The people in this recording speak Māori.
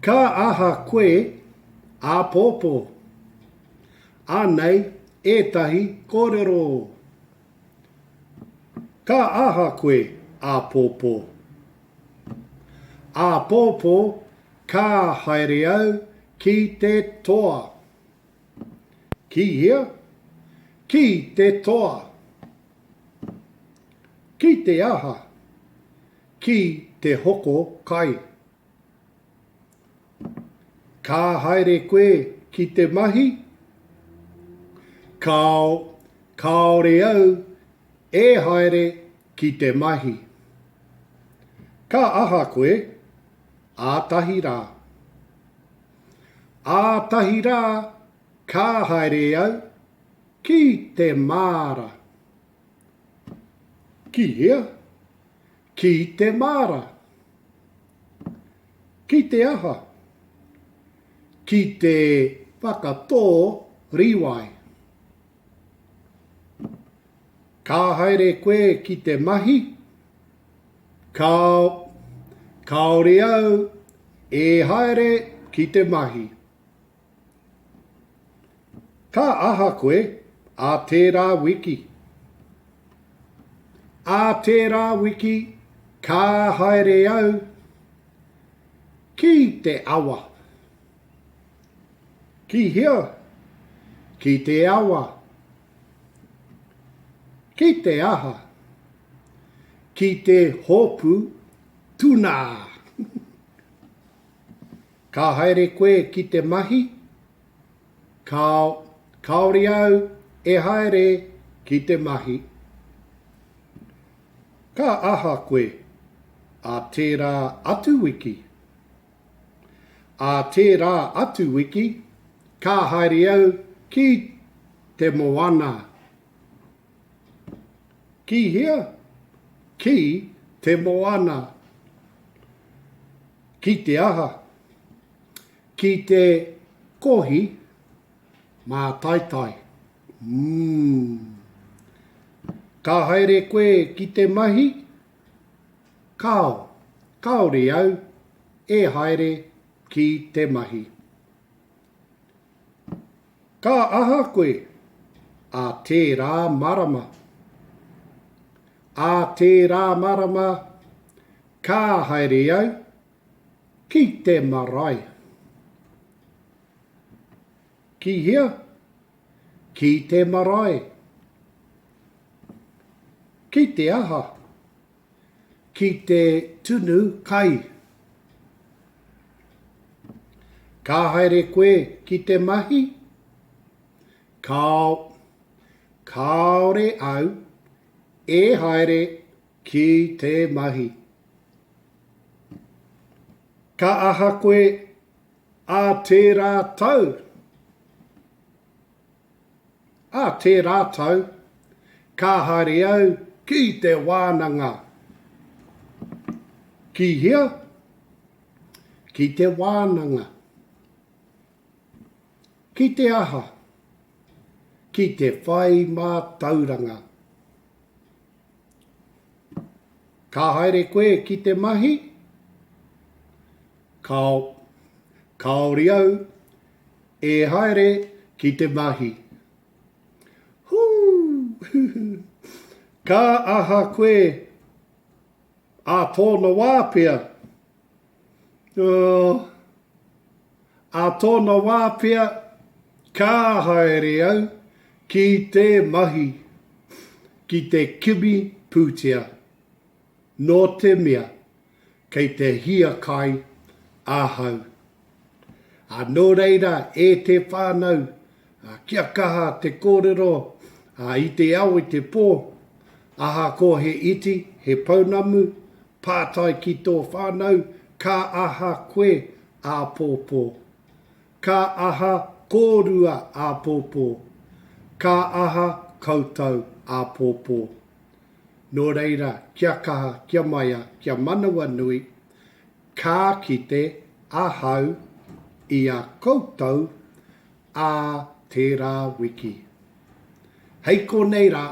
Ka aha koe āpöpö. Ānei ētahi kōrero. Ka aha koe āpöpö. Āpöpö ka haere au ki te toa. Ki hia, ki te toa. Ki te aha, ki te hoko kai. Ka haere koe ki te mahi, Kāore au e haere ki te mahi. Ka aha koe ātahi rā. Ātahi rā ka haere au ki te māra. Ki hea, ki te māra. Ki te aha, ki te whakatō riwai. Ka haere koe ki te mahi, Kāore au e haere ki te mahi. Ka aha koe a tērā wiki. A tērā wiki ka haere au ki te awa. Ki hea, ki te awa. Ki te aha, ki te hopu tuna. Ka haere koe ki te mahi, Kāore au e haere ki te mahi. Ka aha koe a tērā atu wiki. A tērā atu wiki ka haere au ki te moana. Ki hea, ki te moana. Ki te aha, ki te kohi mā taitai. Ka haere koe ki te mahi, Kāore au e haere ki te mahi. Ka aha koe a tērā marama. A tērā marama ka haere au ki te marae. Ki hea, ki te marae. Ki te aha, ki te tunu kai. Ka haere koe ki te mahi, Kāore au e haere ki te mahi. Ka aha koe a tērā tau. A tērā tau ka haere au ki te wānanga. Ki hea, ki te wānanga. Ki te aha, ki te whai mā tauranga. Ka haere koe ki te mahi, Kāore au e haere ki te mahi. Ka aha koe a tōna wāpea. A tōna wāpea ka haere au ki te mahi, ki te kimi pūtea. Nō te mea, kei te hia kai āhau. Nō reira e te whānau, kia kaha te kōrero, i te Aoitepö, aha ko he iti, he paunamu, pātai ki tō whānau, ka aha koe āpöpö. Ka aha kōrua āpöpö. Ka aha koutou āpöpö. Nō reira, kia kaha, kia maia, kia manawa nui, ka kite ahau i a koutou a tērā wiki. Hei ko nei rā,